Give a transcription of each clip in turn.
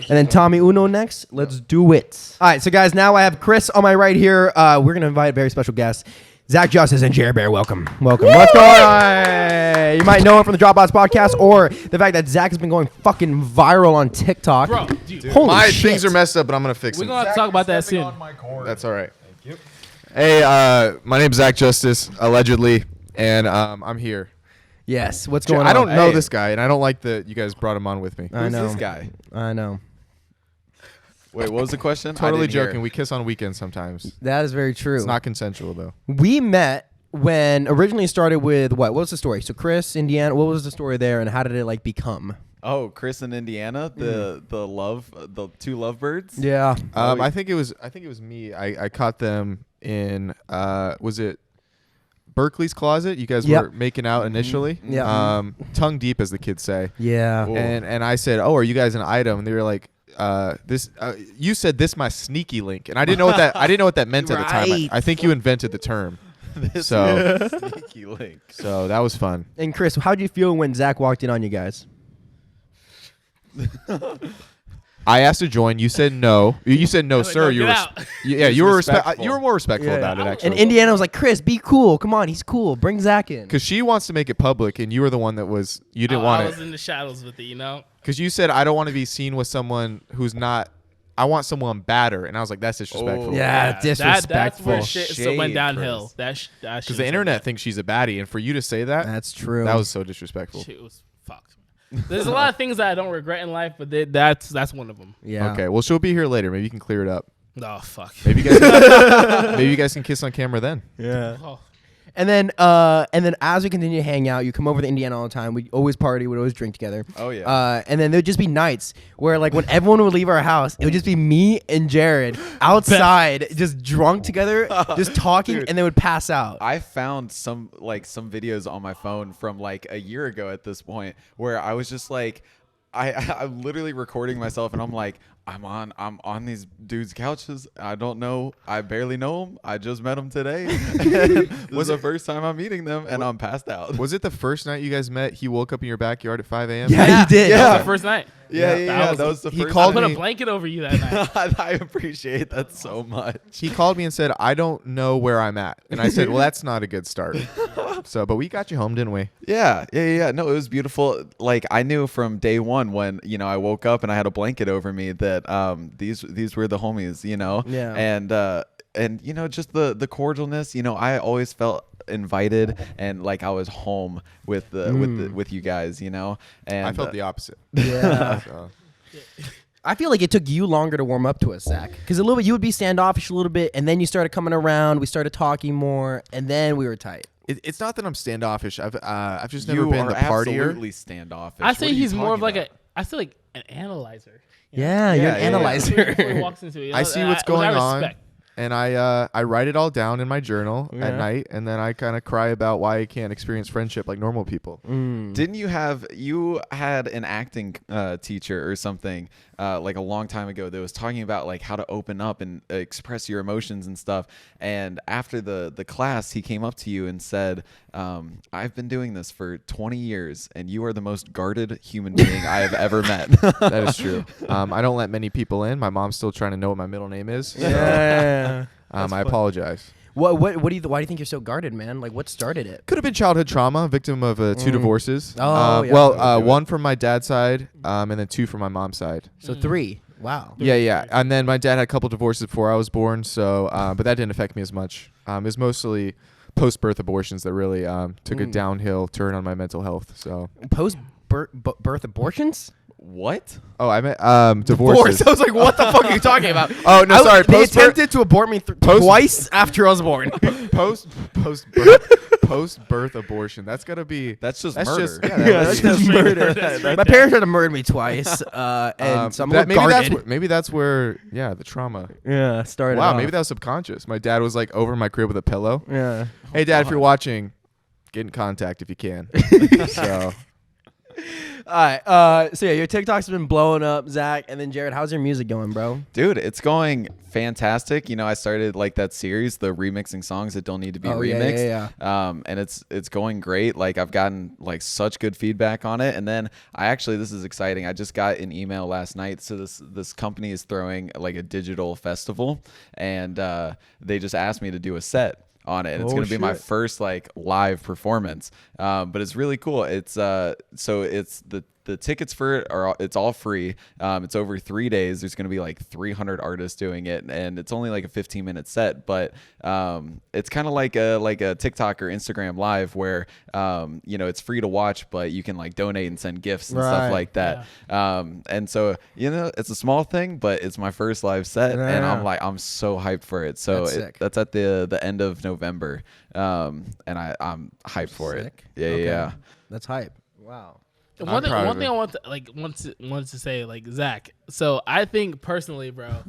And then Tommy Uno next. Let's do it. All right, so guys, now I have Chris on my right here. We're going to invite a very special guest. Zach Justice and Jared Bear, welcome. Welcome. Woo! What's going on? You might know him from the Dropouts podcast or the fact that Zach has been going fucking viral on TikTok. Bro, dude. Holy my shit. things are messed up, but I'm going to fix them. We're going to talk about that soon. That's all right. Thank you. Hey, my name's Zach Justice, allegedly, and I'm here. Yes, what's going on? I don't know this guy, and I don't like that you guys brought him on with me. I know. Who's this guy? I know. Wait, what was the question? Totally joking. We kiss on weekends sometimes. That is very true. It's not consensual, though. We met when originally started with what? What was the story? So Chris, Indiana, what was the story there and how did it like become? Oh, Chris in Indiana, the two lovebirds. Yeah. I think it was me. I caught them in was it Berkley's closet? You guys were making out initially. Yeah. Tongue deep, as the kids say. Yeah. Cool. And I said, "Oh, are you guys an item?" And they were like, "This." You said this my sneaky link, and I didn't know what that meant at the time. Right. I think you invented the term. This So sneaky link. so that was fun. And Chris, how did you feel when Zach walked in on you guys? I asked to join. You said no. You said no, sir. no, You get were out. you were respectful. you were more respectful Yeah. about it And actually. Indiana was like, Chris, be cool. Come on, he's cool. Bring Zach in. Because she wants to make it public, and you were the one that was you didn't want I it. was in the shadows with it, you know? Because you said I don't want to be seen with someone who's not. I want someone badder, and I was like, that's disrespectful. Oh. Yeah, disrespectful. That's where shit Shade, went downhill. Chris. Because the internet thinks she's a baddie, and for you to say that, That's true. that was so disrespectful. Shit was fucked. There's a lot of things that I don't regret in life, but that's one of them. Yeah. Okay, well, she'll be here later. Maybe you can clear it up. Oh, fuck. Maybe you guys, maybe you guys can kiss on camera then. Yeah. Oh. And then as we continue to hang out, you come over to Indiana all the time. We always party. We'd always drink together. Oh, yeah. And then there'd just be nights where like when everyone would leave our house, it would just be me and Jared outside, just drunk together, just talking, Dude. and they would pass out. I found some videos on my phone from like a year ago at this point where I was just like, I'm literally recording myself and I'm like, I'm on these dudes' couches. I don't know. I barely know them. I just met them today. This was the first time I'm meeting them, and I'm passed out. Was it the first night you guys met? He woke up in your backyard at 5 a.m. Yeah, he did. That Yeah. was the first night. Yeah. That was the He first. called I put me- a blanket over you that night. I appreciate that so much. He called me and said, I don't know where I'm at. And I said, well, that's not a good start. But we got you home, didn't we? Yeah. No, it was beautiful. Like I knew from day one when I woke up and I had a blanket over me that these were the homies. Yeah. And just the cordialness. I always felt invited and like I was home with with you guys. And I felt the opposite. Yeah. So. I feel like it took you longer to warm up to us, Zach. Because a little bit, you would be standoffish a little bit, and then you started coming around. We started talking more, and then we were tight. It's not that I'm standoffish. I've just never you been are the partier. absolutely standoffish. I say What are you he's more of talking like about? I feel like an analyzer. Yeah, you're an yeah. analyzer. Before he walks into it, I see what's which I going on, respect. and I write it all down in my journal Yeah. at night, and then I kind of cry about why I can't experience friendship like normal people. Didn't you had an acting teacher or something like a long time ago that was talking about like how to open up and express your emotions and stuff, and after the class he came up to you and said, I've been doing this for 20 years and you are the most guarded human being I have ever met. That is true. I don't let many people in. My mom's still trying to know what my middle name is. So, Yeah. I apologize. Why do you think you're so guarded, man? Like, what started it? Could have been childhood trauma, victim of 2 divorces. Oh, yeah. Well, one from my dad's side, and then 2 from my mom's side. So 3. Wow. Yeah. And then my dad had a couple divorces before I was born, so but that didn't affect me as much. It was mostly post-birth abortions that really took a downhill turn on my mental health. So Post-birth abortions? What? Oh, I meant divorces. I was like, what the fuck are you talking about? Oh, no, sorry. They Post-birth- attempted to abort me twice after I was born. Post-birth abortion. That's gotta be. That's just That's murder. just that's just murder. My parents tried to murder me twice, and so I'm a little guarded. maybe that's where the trauma. Yeah, started. Wow, off. maybe that was subconscious. My dad was like over my crib with a pillow. Yeah. Hey, Dad, if you're watching, get in contact if you can. So All right. So yeah, your TikTok's been blowing up, Zach. And then Jared, how's your music going, bro? Dude, it's going fantastic. You know, I started like that series, the remixing songs that don't need to be remixed. Yeah. And it's going great. Like I've gotten like such good feedback on it. And then this is exciting. I just got an email last night. So this company is throwing like a digital festival, and they just asked me to do a set on it, and it's going to be my first like live performance, but it's really cool. It's so it's the tickets for it it's all free. It's over 3 days. There's going to be like 300 artists doing it, and it's only like a 15-minute set, but it's kind of like a TikTok or Instagram live where you know, it's free to watch, but you can like donate and send gifts and stuff like that. And so, you know, it's a small thing, but it's my first live set, and I'm so hyped for it. So that's at the end of November, and I'm hyped for it. Yeah. That's hype. Wow. One thing I want to say, like, Zach. So I think personally, bro,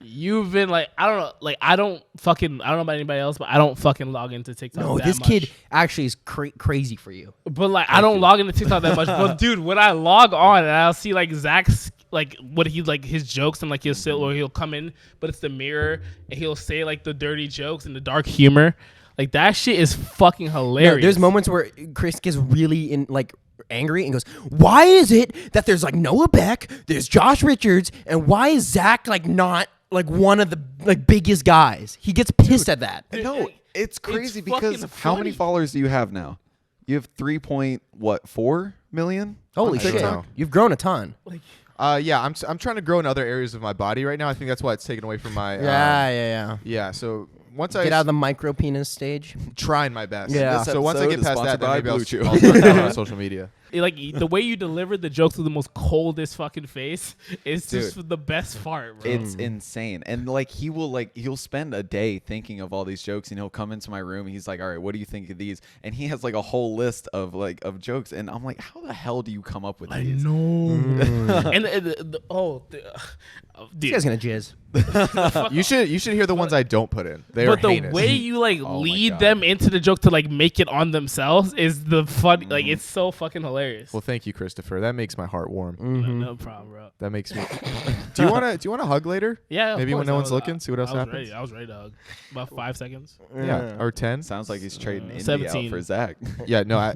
you've been like, I don't know, I don't know about anybody else, but I don't fucking log into TikTok. No, this kid actually is crazy for you. But like, I don't log into TikTok that much. But dude, when I log on and I'll see like Zach's like what he like his jokes, and like he'll come in, but it's the mirror, and he'll say like the dirty jokes and the dark humor. Like that shit is fucking hilarious. No, there's moments where Chris gets really angry and goes, why is it that there's like Noah Beck, there's Josh Richards, and why is Zach like not like one of the like biggest guys? He gets pissed at that. No, it's crazy it's because how many followers do you have now? You have 3.4 million? Holy shit. You've grown a ton. Yeah, I'm trying to grow in other areas of my body right now. I think that's why it's taken away from my yeah. So once I get out of the micro penis stage, trying my best. Yeah. So once I get past that, then maybe I'll start on social media. Like the way you deliver the jokes with the most coldest fucking face is just the best part, bro. It's insane. And like he'll spend a day thinking of all these jokes, and he'll come into my room and he's like, all right, what do you think of these? And he has like a whole list of jokes, and I'm like, how the hell do you come up with these? I know. And this guy's gonna jizz. You should hear the ones I don't put in. They're but the heinous. way you lead them into the joke to like make it on themselves is the fun. Like it's so fucking hilarious. Well, thank you, Christopher. That makes my heart warm. No problem, bro. That makes me. Do you want to hug later? Yeah, maybe when no one's looking. See what else happens. Ready. I was ready to hug. About 5 seconds. Yeah, or 10. Sounds like he's trading Indy 17 out for Zach. Yeah, no,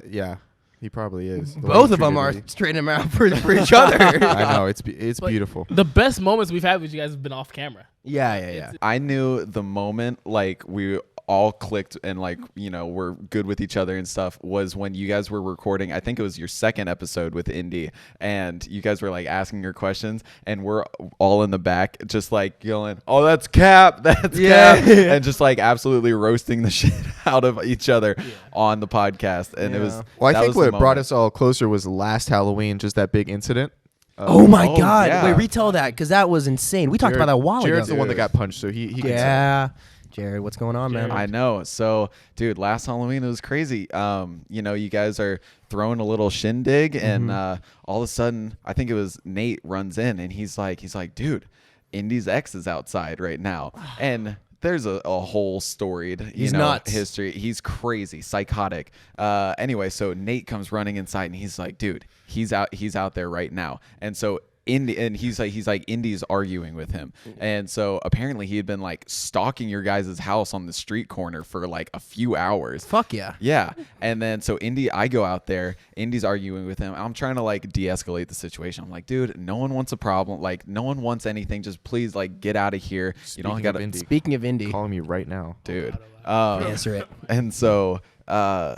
he probably is. Both of them are straightening them out for each other. I know it's beautiful. The best moments we've had with you guys have been off camera. Yeah. I knew the moment like we all clicked and like, you know, we're good with each other and stuff was when you guys were recording. I think it was your second episode with Indy, and you guys were like asking her questions, and we're all in the back just like yelling, oh, that's Cap, that's Cap, and just like absolutely roasting the shit out of each other on the podcast. And it was, well, I think what brought us all closer was last Halloween, just that big incident. Oh my God! Yeah. Wait, retell that, because that was insane. We talked about that a while ago. Jared's the one that got punched, so he can yeah. Jared, what's going on, man? I know. So, dude, last Halloween it was crazy. You know, you guys are throwing a little shindig, and all of a sudden, I think it was Nate runs in, and he's like, dude, Indy's ex is outside right now, and there's a whole storied history. He's crazy, psychotic. Anyway, so Nate comes running inside, and he's like, dude, he's out there right now, and so. He's like Indy's arguing with him, and so apparently he had been like stalking your guys' house on the street corner for like a few hours. Fuck yeah. Yeah. And then so I go out there, Indy's arguing with him. I'm trying to like de-escalate the situation. I'm like, dude, no one wants a problem. Like no one wants anything. Just please like get out of here. Speaking You don't gotta. Speaking of Indy, calling me right now, dude. Answer it. And so. So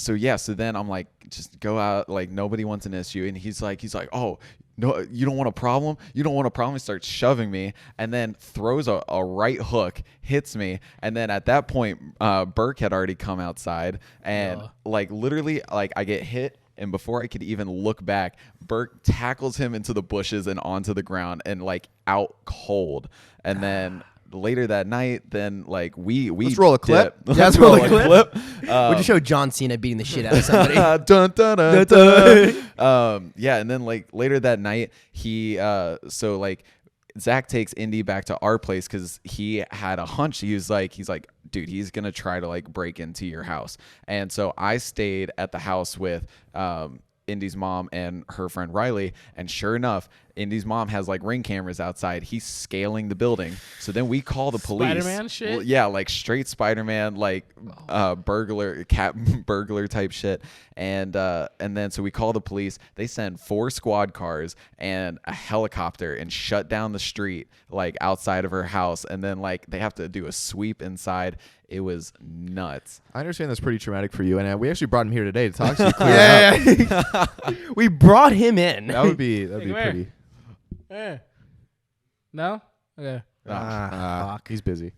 then I'm like, just go out. Like nobody wants an issue. And he's like, oh. No, you don't want a problem? You don't want a problem? He starts shoving me and then throws a right hook, hits me. And then at that point, Burke had already come outside. And like literally, like I get hit. And before I could even look back, Burke tackles him into the bushes and onto the ground and like out cold. And then later that night, then like we let's roll a clip. Let's roll a clip. Would you show John Cena beating the shit out of somebody? Dun, dun, dun, dun. Yeah, and then like later that night, he so like Zach takes Indy back to our place because he had a hunch. He's like, dude, he's gonna try to like break into your house. And so I stayed at the house with Indy's mom and her friend Riley. And sure enough, Indy's mom has like ring cameras outside. He's scaling the building. So then we call the police. Spider-Man shit? Well, yeah, like straight Spider-Man, like burglar, cat burglar type shit. And then so we call the police. They send 4 squad cars and a helicopter and shut down the street like outside of her house. And then like they have to do a sweep inside. It was nuts. I understand that's pretty traumatic for you, and we actually brought him here today to talk to you. Clear up. We brought him in. That'd be come here. pretty. No? Okay. Fuck. He's busy.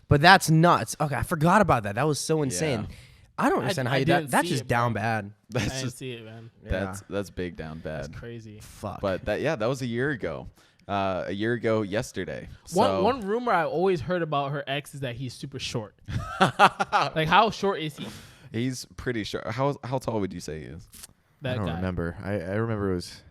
But that's nuts. Okay, I forgot about that. That was so insane. Yeah. I don't understand how I you didn't that's see just it, down bro. bad. I That's didn't just see it, man. that's big down bad. That's crazy. Fuck. But that was a year ago. A year ago yesterday. So, One rumor I always heard about her ex is that he's super short. Like, how short is he? he's pretty short. How tall would you say he is? That I don't guy. remember. I remember it was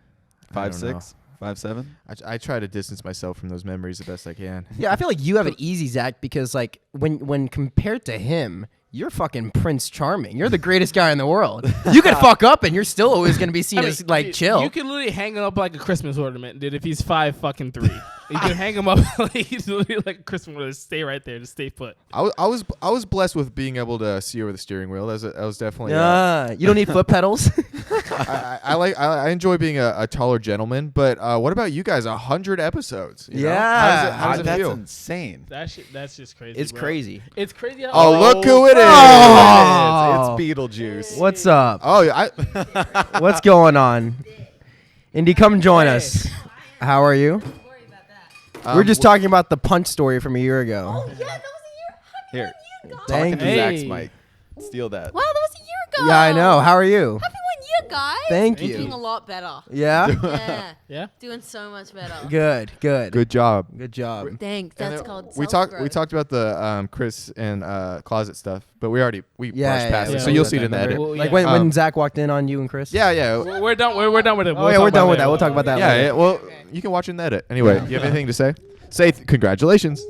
5'6", 5'7"? I try to distance myself from those memories the best I can. Yeah, I feel like you have it easy, Zach, because like when compared to him, you're fucking Prince Charming. You're the greatest guy in the world. You could fuck up and you're still always gonna be seen I mean, as like dude, chill. You can literally hang him up like a Christmas ornament, dude. If he's 5'3", you can hang him up like he's literally like a Christmas ornament. Stay right there, just stay put. I was blessed with being able to see over the steering wheel. That was definitely. You don't need foot pedals. I enjoy being a taller gentleman, but what about you guys? 100 episodes. You know? Yeah. How does it That's feel? insane. That's just crazy. It's bro. crazy. It's crazy. How Oh, look who it is! Oh. It's Beetlejuice. What's up? Oh, What's going on? Indy, come join us. How are you? We're just talking about the punch story from a year ago. Oh, yeah, that was a year. Happy Here. 1 year, guys. Thank Talking you. to Hey. Zach's mic. Steal that. Wow, that was a year ago. Yeah, I know. How are you? Happy 1 year, guys. Thank Thank you. Doing a lot better. Yeah. Yeah. Yeah. Doing so much better. Good. good job. Good job. Thanks. And That's then called we talked about the Chris and closet stuff, but we Yeah, brushed yeah, past yeah. it, so Yeah, you'll we see it got in the that. edit. Well, Like yeah. when Zach walked in on you and Chris. Yeah. We're done. We're done with it. Oh yeah, we're done with that. We'll talk about that later. Yeah. Well, you can watch it in the edit. Anyway, you have anything to say? Say congratulations.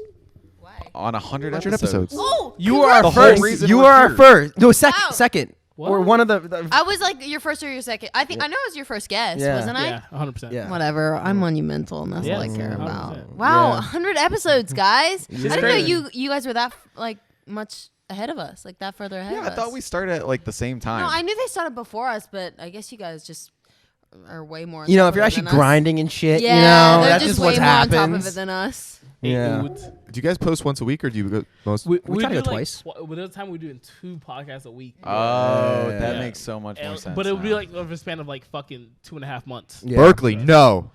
Why? On 100 100 episodes. Oh, You are The our whole first. reason You we're are our here. first. No, second. Wow. Second. What? Or one of the I was like your first or your second. I know it was your first guest, Yeah. wasn't I? Yeah, 100%. Yeah. Whatever. I'm monumental, and that's all I Yes, care 100%. about. Wow, Yeah. 100 episodes, guys. I didn't crazy. know you guys were that like much ahead of us, like that further ahead Yeah, of I us. thought we started at like the same time. No, I knew they started before us, but I guess you guys just are way more. on You know, top if you're of it actually than us. grinding and shit, yeah, you know, they're that's just just way what more on top of happens. it than us. Yeah. Do you guys post once a week, or do you go most? We try to do go twice. With the time we're doing 2 podcasts a week. Oh, Yeah. that Yeah. makes so much more And- sense. but it would be now. like over a span of like fucking 2.5 months. Yeah. Berkley, no.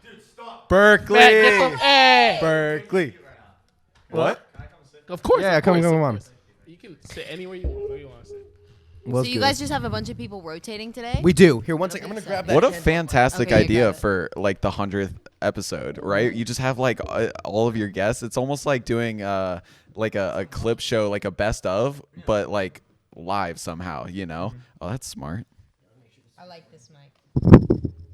Berkley. Man, get the, hey! Berkley. What? Of course. Yeah, of come course, on, of come on. course. You can sit anywhere you want. Where you want to sit. Was So you good. guys just have a bunch of people rotating today? We do. Here, one second. I'm gonna grab that. What a hand. fantastic Okay, you idea got it. for like the 100th episode, right? You just have like all of your guests. It's almost like doing like a clip show, like a best of, but like live somehow, you know? Oh, that's smart. I like this mic.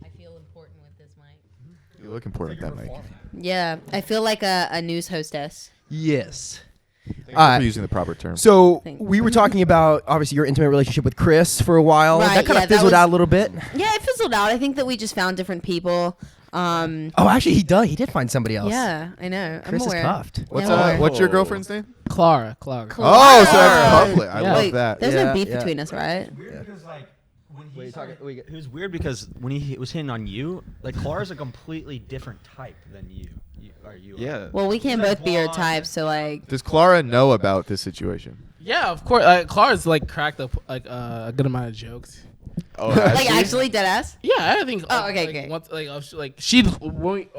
I feel important with this mic. You look important with that mic. Yeah, I feel like a news hostess. Yes. Thank you for using the proper term. So Thanks. we were talking about obviously your intimate relationship with Chris for a while. Right, that kind yeah, of that fizzled was- out a little bit. Yeah, it fizzled out. I think that we just found different people. Oh, actually, he did find somebody else. Yeah, I know. Chris I'm is aware. cuffed. What's your girlfriend's name? Clara. Oh, so that's public. I Yeah. love Wait, that. there's Yeah, no beef yeah. between us, right? Weird because like when he started, it was weird because when he was hitting on you, like Clara's a completely different type than you. Yeah. Well, we can't both be your type, so like. Does Clara know about this situation? Yeah, of course. Clara's like cracked up like a good amount of jokes. Oh, has Like she? actually dead ass? Yeah, I think. Oh, okay, like, okay. Once, like she when we,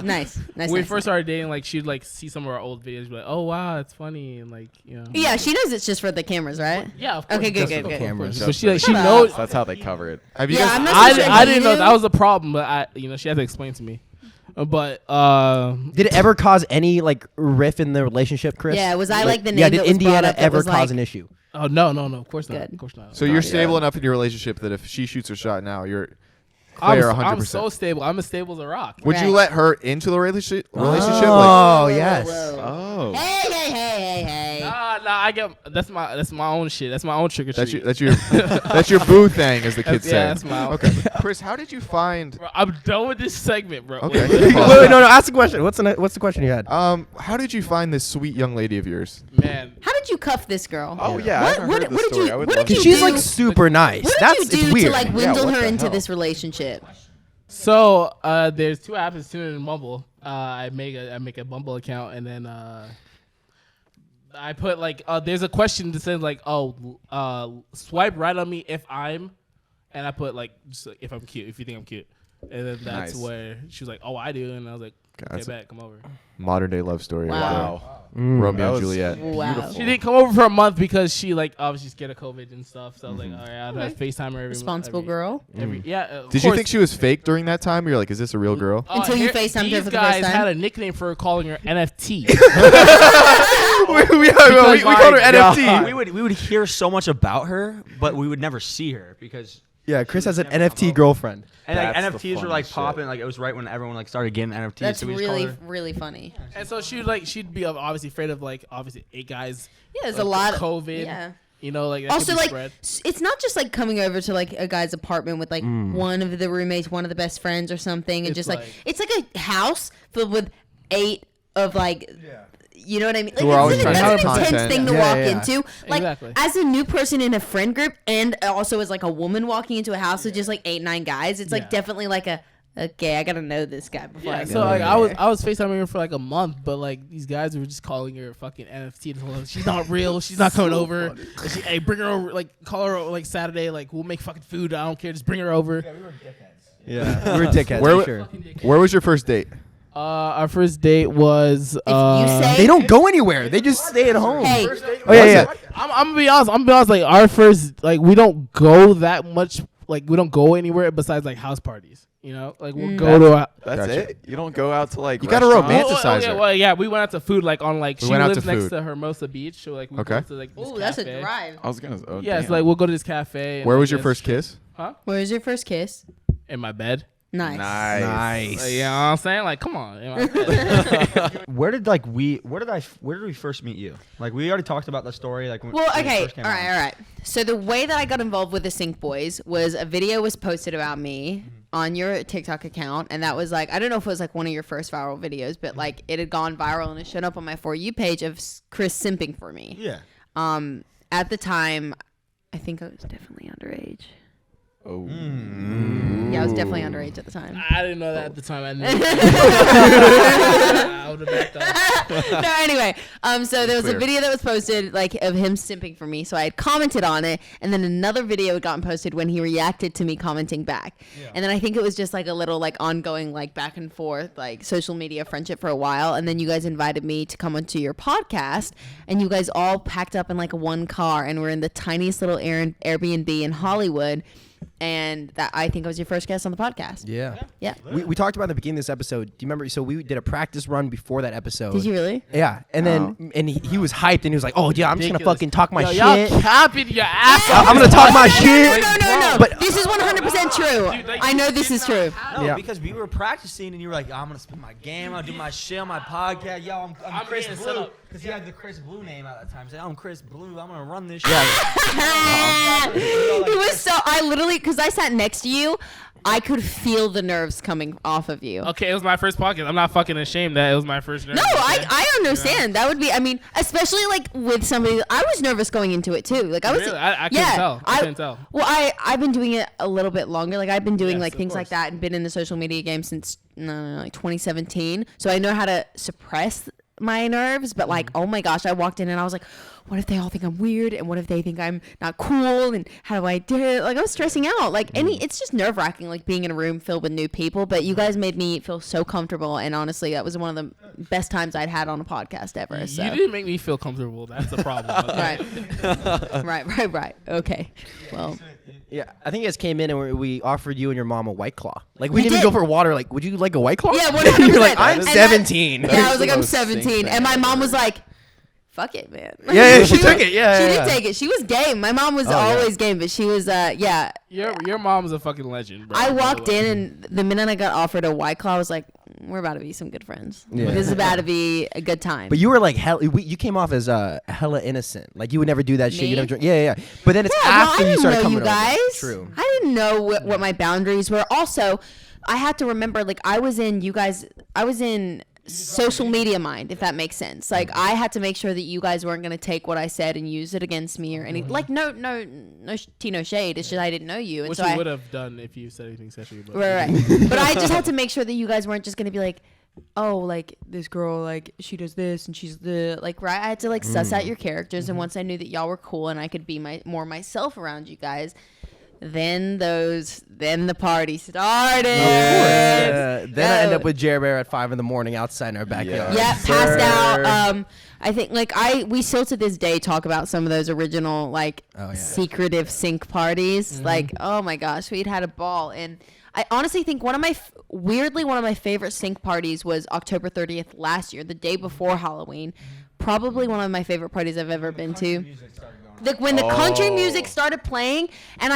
Nice. when we nice, first nice. started dating, like she'd like see some of our old videos, be like, oh wow, that's funny, and like you know. Yeah, she knows it's just for the cameras, right? Yeah, of course. Okay, good, Just good, for good. cameras. But she Shut knows. up. That's how they cover it. Have you Yeah, guys? I'm not so sure I you didn't know knew. that was a problem, but she had to explain to me. But Did it ever cause any like riff in the relationship, Chris? Yeah, was I like the name Yeah, that did was brought Indiana up that ever was, cause like- an issue? oh no, of course not. Good. Of course not. So you're Yeah. stable enough in your relationship that if she shoots her shot now, you're I'm, clear I'm 100%. so stable. I'm as stable as a rock. Would you Right. let her into the relationship? Like, Oh Whoa, yes. whoa, whoa. Oh. Hey, hey, hey, hey, hey. Nah, I get that's my own shit. That's my own trick or treat. That's your boo thing, as the kids say. Yeah, that's my own. Okay, Chris, how did you find? Bro, I'm done with this segment, bro. Okay. Wait, no. Ask the question. What's the question you had? How did you find this sweet young lady of yours? Man. How did you cuff this girl? Oh yeah, I haven't heard this story. I would love did to. you She's do? like super nice. What That's did you it's do weird. to like windle what her the into hell? this relationship? So there's two apps, Tinder and Bumble. I make a Bumble account, and then I put like there's a question that says like swipe right on me if I'm, and I put like just like, if I'm cute, if you think I'm cute, and then that's Nice. where she was like, oh, I do, and I was like, God, get back, come over. Modern day love story. right Wow. there. Mm. Romeo That and was Juliet. Wow. beautiful. She didn't come over for a month because she like obviously scared of COVID and stuff. So I was like, all right, I'll have FaceTime her every Responsible every, girl. Yeah. of Did you course. think she was fake during that time? Or you're like, is this a real girl? Until you here- FaceTimed her these for the first guys time? had a nickname for her, calling her NFT. we called her NFT. We would hear so much about her, but we would never see her because. Yeah, Chris has an NFT girlfriend. And like, That's the NFTs were like funniest shit. popping. Like it was right when everyone like started getting NFTs. That's so we just called really, her- really funny. And so she'd be obviously afraid of like obviously 8 guys. Yeah, there's like, a lot of COVID. Yeah. You know, like that Also, could be like, spread. it's not just like coming over to like a guy's apartment with like one of the roommates, one of the best friends or something, and It's just like like- it's like a house filled with 8 of like. You know what I mean? Like, Who are always that's trying an to have intense content. thing to Yeah, walk yeah. into. Like, Exactly. as a new person in a friend group, and also as like a woman walking into a house with just like 8, 9 guys, it's like Yeah. definitely like a okay, I gotta know this guy before I Yeah, go. so like over I was FaceTiming her for like a month, but like these guys were just calling her fucking NFT. And she's not real. She's not coming over. And hey, bring her over. Like call her like Saturday. Like we'll make fucking food. I don't care. Just bring her over. Yeah, we were dickheads Where, for sure. where was your first date? Our first date was. If you say They don't go anywhere. They just stay at home. Hey, Oh yeah. I'm gonna be honest. Like our first, like we don't go that much. Like we don't go anywhere besides like house parties. You know, like we'll go to. That's Gotcha. it. You don't go out to like. You gotta restaurants? romanticize her. Well, yeah, we went out to food like on like We she went out lives to next food. to Hermosa Beach, so like we Okay. go to like this ooh, that's a cafe. drive. I was gonna. Oh, Yeah, it's damn. like we'll go to this cafe. and, Where like, was your just- first kiss? Where was your first kiss? In my bed. Nice. Nice. You know what I'm saying? Like, come on. In my bed. Where did we first meet you? Like we already talked about the story. Like when Well, when it okay, first came all out. right, all right. So the way that I got involved with the Sync Boys was a video was posted about me on your TikTok account, and that was like, I don't know if it was like one of your first viral videos, but like it had gone viral and it showed up on my For You page of Chris simping for me. Yeah. At the time, I think I was definitely underage. Oh. Yeah, I was definitely underage at the time. I didn't know that at the time. I knew. I would have backed off. No, anyway, so there was Clear. a video that was posted like of him simping for me, so I had commented on it, and then another video had gotten posted when he reacted to me commenting back, and then I think it was just like a little like ongoing like back and forth like social media friendship for a while, and then you guys invited me to come onto your podcast, and you guys all packed up in like one car, and we're in the tiniest little Airbnb in Hollywood. And that I think I was your first guest on the podcast. Yeah. Yeah. We talked about at the beginning of this episode. Do you remember? So we did a practice run before that episode. Did you really? Yeah. And then and he was hyped and he was like, "Oh yeah, I'm just gonna Ridiculous. fucking talk my Yo, shit. Y'all capping your ass off. I'm gonna talk my No, shit." no. But This is 100% true. Dude, like, I know you this did is not true. have- No, Yeah. because we were practicing and you were like, I'm gonna spin my game, I'll do my shit on my podcast. Yo, I'm I'm Chris getting set Blue. up. Because he had the Chris Blue name at that time. Say, I'm Chris Blue, I'm gonna run this He was so, I literally, because I sat next to you, I could feel the nerves coming off of you. Okay, it was my first podcast. I'm not fucking ashamed that it was my first. No, I understand. That would be, I mean, especially like with somebody, I was nervous going into it too. Like I was, Really? I couldn't tell. I couldn't tell. Well, I've been doing it a little bit longer. Like I've been doing Yes, like of things like course. that and been in the social media game since like 2017. So I know how to suppress my nerves, but like, oh my gosh, I walked in and I was like, what if they all think I'm weird, and what if they think I'm not cool, and how do I do it? Like I was stressing out. Like it's just nerve wracking, like being in a room filled with new people. But you guys made me feel so comfortable, and honestly, that was one of the best times I'd had on a podcast ever. So. You didn't make me feel comfortable. That's the problem. Okay? Right. Okay. Well, Yeah, I think you guys came in and we offered you and your mom a White Claw. Like we We didn't did. go for water. Like, would you like a White Claw? yeah, 100%. You're like, I'm And 17. Yeah, I was the like, I'm most Sync 17, thing and my mom was like, fuck it, man. Yeah, she took it. Yeah, she yeah. did take it. She was game. My mom was always game, but she was yeah. Your mom's a fucking legend, bro. I walked in, and the minute I got offered a White Claw, I was like, we're about to be some good friends. Yeah. This is about to be a good time. But you were like you came off as hella innocent. Like you would never do that shit. Me? You never drink. Yeah. But then it's Yeah, after I you didn't started know coming you guys. over. True. I didn't know what my boundaries were. Also, I had to remember, like, I was in social media mind, if that makes sense. Like, I had to make sure that you guys weren't going to take what I said and use it against me or anything. Like, no shade. It's just I didn't know you. And Which so you I would have done if you said anything sexually. But Right. But I just had to make sure that you guys weren't just going to be like, oh, like, this girl, like, she does this and she's the, like, right? I had to, like, suss out your characters. And once I knew that y'all were cool and I could be more myself around you guys, then the party started. Yeah. Then I end up with Jer Bear at 5 a.m. outside our backyard. Yeah, passed out. I think we still to this day talk about some of those original like secretive sync parties. Like, oh my gosh, we'd had a ball. And I honestly think one of my favorite sync parties was October 30th last year, the day before Halloween. Probably one of my favorite parties I've ever been to. When the country music started playing, and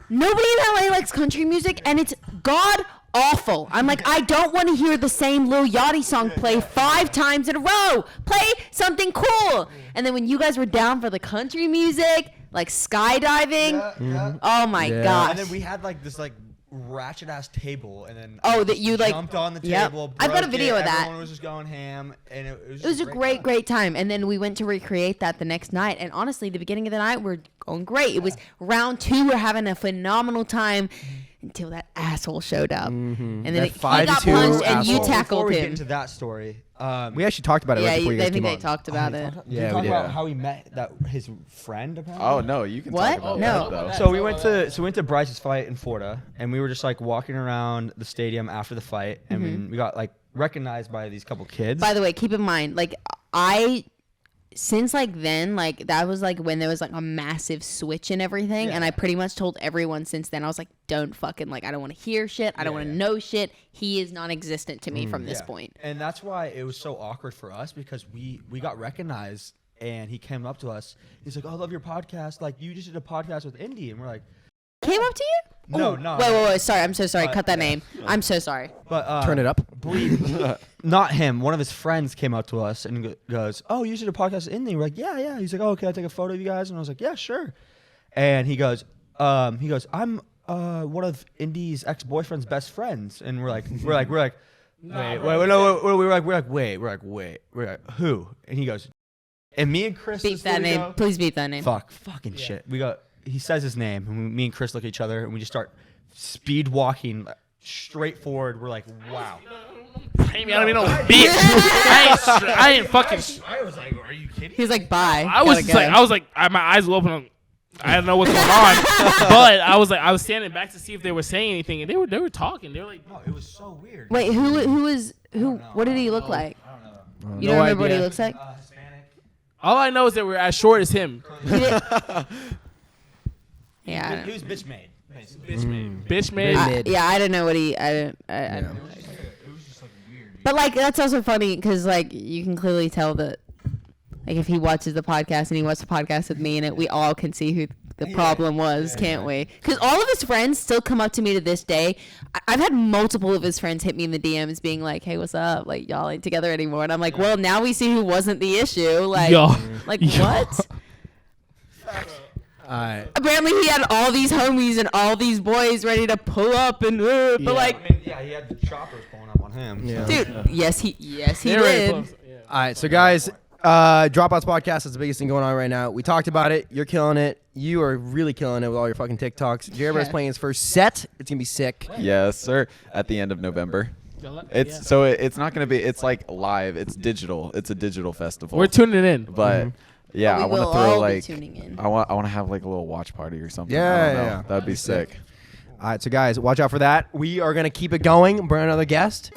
nobody in LA likes country music, and it's god awful. I'm like, I don't want to hear the same Lil Yachty song play 5 times in a row. Play something cool. And then when you guys were down for the country music, like skydiving, oh my gosh. And then we had like this like ratchet ass table, and then that you like jumped on the yep. table. I've got a video of that. Everyone was just going ham, and it was a great time. And then we went to recreate that the next night. And honestly, the beginning of the night we're going great. It was round 2. We're having a phenomenal time until that asshole showed up, and then he got punched, and you tackled Before we him. get into that story, We actually talked about it right before you guys I think came they on. talked about it. Yeah, we talked about how he met his friend. Apparently. Oh no, you can What? talk about No. that though. So we went to Bryce's fight in Florida, and we were just like walking around the stadium after the fight, and we got like recognized by these couple kids. By the way, keep in mind, like since like then, like that was like when there was like a massive switch and everything, and I pretty much told everyone since then, I was like, don't fucking I don't want to hear shit, I don't want to know shit. He is non-existent to me from this point. And that's why it was so awkward for us, because we got recognized, and he came up to us. He's like, oh, I love your podcast. Like, you just did a podcast with Indy, and we're like, Came up to you? No, Ooh, no. Wait. Sorry, I'm so sorry. Cut that name. I'm so sorry. But Turn it up. Not him. One of his friends came up to us and goes, "Oh, you did a podcast with Indy." We're like, "Yeah." He's like, "Oh, can I take a photo of you guys?" And I was like, "Yeah, sure." And he goes, "I'm one of Indy's ex-boyfriend's best friends." And we're like, wait, who? And he goes, and me and Chris. Beep that name. Please beep that name. Fucking shit. He says his name, and me and Chris look at each other, and we just start speed walking straight forward. We're like, wow. I don't even know, bitch. I ain't fucking. I was like, are you kidding? He was like, bye. I was my eyes were open. I don't know what's going on, but I was standing back to see if they were saying anything, and they were talking. They were like, No, it was so weird. Wait, who? What did he look like? I don't know. You don't remember what he idea. looks like? Hispanic. all I know is that we're as short as him. Yeah. He was bitch made. Bitch made. Yeah, I don't know what he. I don't know. It was just like weird. But like that's also funny because like you can clearly tell that like if he watches the podcast and he watched the podcast with me in it, we all can see who the problem was, can't we? Because all of his friends still come up to me to this day. I've had multiple of his friends hit me in the DMs being like, "Hey, what's up? Like y'all ain't together anymore." And I'm like, "Well, now we see who wasn't the issue." Like, what? Apparently he had all these homies and all these boys ready to pull up and but like he had the choppers pulling up on him. Yeah. dude, yes he They're ready did. close. Yeah. All right, so guys, Dropouts podcast is the biggest thing going on right now. We talked about it. You're killing it. You are really killing it with all your fucking TikToks. Jared's playing his first set. It's gonna be sick. Yes, sir. At the end of November. It's not gonna be. It's like live. It's digital. It's a digital festival. We're tuning in. But yeah, But we I want will to throw all be like tuning in. I want to have like a little watch party or something. Yeah, I don't know. yeah. That'd be sick. All right, so guys, watch out for that. We are gonna keep it going. Bring another guest.